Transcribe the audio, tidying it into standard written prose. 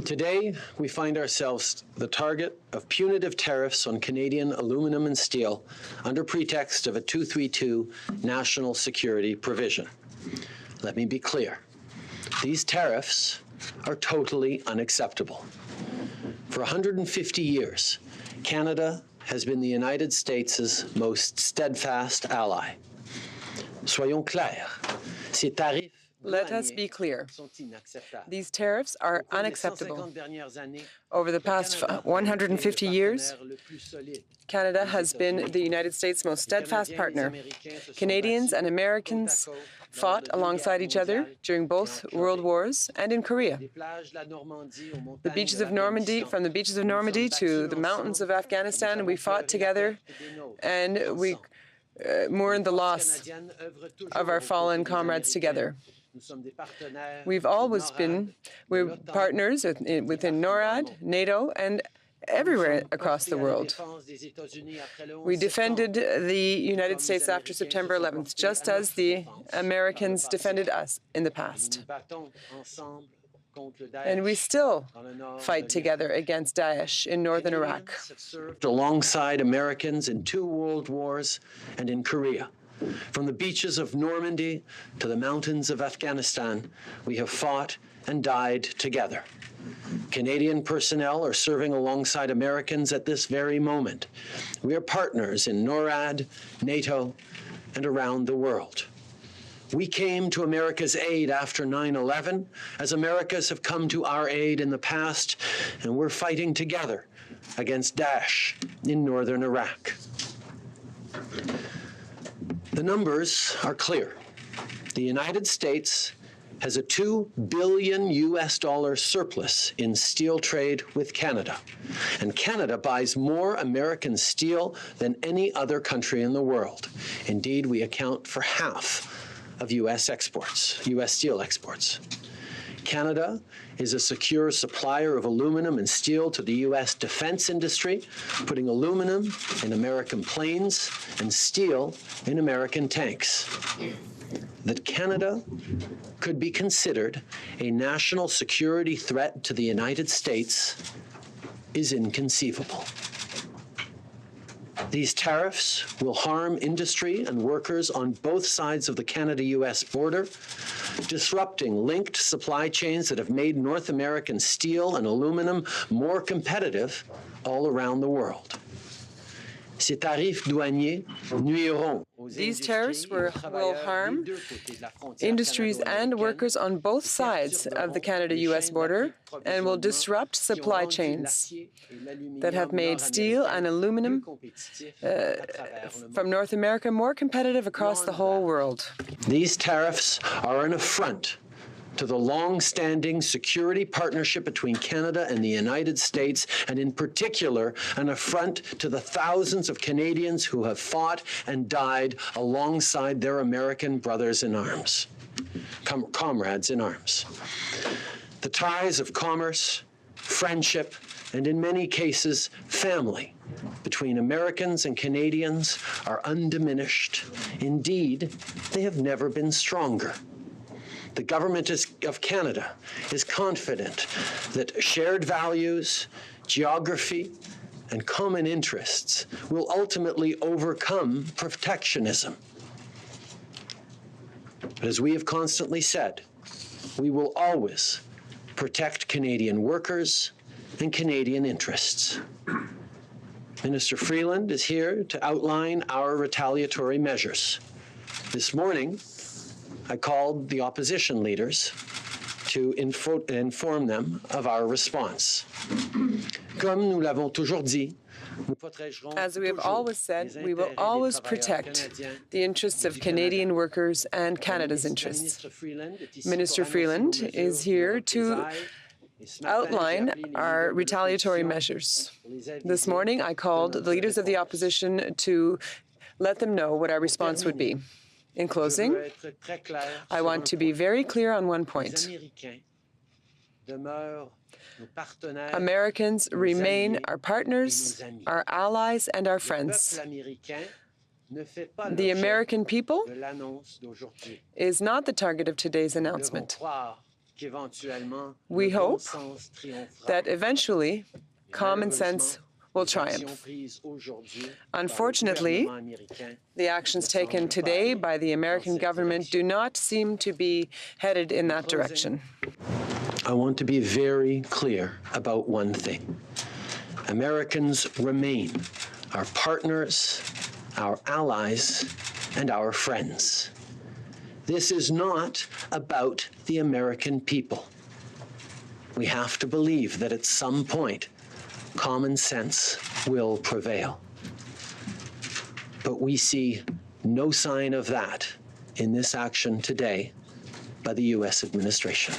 Today, we find ourselves the target of punitive tariffs on Canadian aluminum and steel under pretext of a 232 national security provision. Let me be clear. These tariffs are totally unacceptable. For 150 years, Canada has been the United States' most steadfast ally. Soyons clairs, ces tarifs. Let us be clear. These tariffs are unacceptable. Over the past 150 years, Canada has been the United States' most steadfast partner. Canadians and Americans fought alongside each other during both world wars and in Korea. The beaches of Normandy, from the beaches of Normandy to the mountains of Afghanistan, we fought together and we mourned the loss of our fallen comrades together. We've always been partners within NORAD, NATO, and everywhere across the world. We defended the United States after September 11th, just as the Americans defended us in the past. And we still fight together against Daesh in northern Iraq. Alongside Americans in 2 world wars and in Korea. From the beaches of Normandy to the mountains of Afghanistan, we have fought and died together. Canadian personnel are serving alongside Americans at this very moment. We are partners in NORAD, NATO, and around the world. We came to America's aid after 9/11, as Americas have come to our aid in the past, and we're fighting together against Daesh in northern Iraq. The numbers are clear. The United States has a $2 billion surplus in steel trade with Canada. And Canada buys more American steel than any other country in the world. Indeed, we account for half of U.S. steel exports. Canada is a secure supplier of aluminum and steel to the U.S. defense industry, putting aluminum in American planes and steel in American tanks. That Canada could be considered a national security threat to the United States is inconceivable. These tariffs will harm industry and workers on both sides of the Canada-U.S. border, disrupting linked supply chains that have made North American steel and aluminum more competitive all around the world. Ces tarifs douaniers nuiront. These tariffs will harm industries and workers on both sides of the Canada-U.S. border and will disrupt supply chains that have made steel and aluminum from North America more competitive across the whole world. These tariffs are an affront to the long-standing security partnership between Canada and the United States, and in particular, an affront to the thousands of Canadians who have fought and died alongside their American brothers in arms, comrades in arms. The ties of commerce, friendship, and in many cases, family between Americans and Canadians are undiminished. Indeed, they have never been stronger. The government of Canada is confident that shared values, geography, and common interests will ultimately overcome protectionism. But as we have constantly said, we will always protect Canadian workers and Canadian interests. Minister Freeland is here to outline our retaliatory measures. This morning, I called the opposition leaders to inform them of our response. Comme nous l'avons toujours dit, as we have always said, we will always protect the interests of Canadian workers and Canada's interests. Minister Freeland is here to outline our retaliatory measures. This morning, I called the leaders of the opposition to let them know what our response would be. In closing, I want to be very clear on one point. Americans remain our partners, our allies, and our friends. The American people is not the target of today's announcement. We hope that eventually common sense will triumph. Unfortunately, the actions taken today by the American government do not seem to be headed in that direction. I want to be very clear about one thing. Americans remain our partners, our allies, and our friends. This is not about the American people. We have to believe that at some point, common sense will prevail. But we see no sign of that in this action today by the U.S. administration.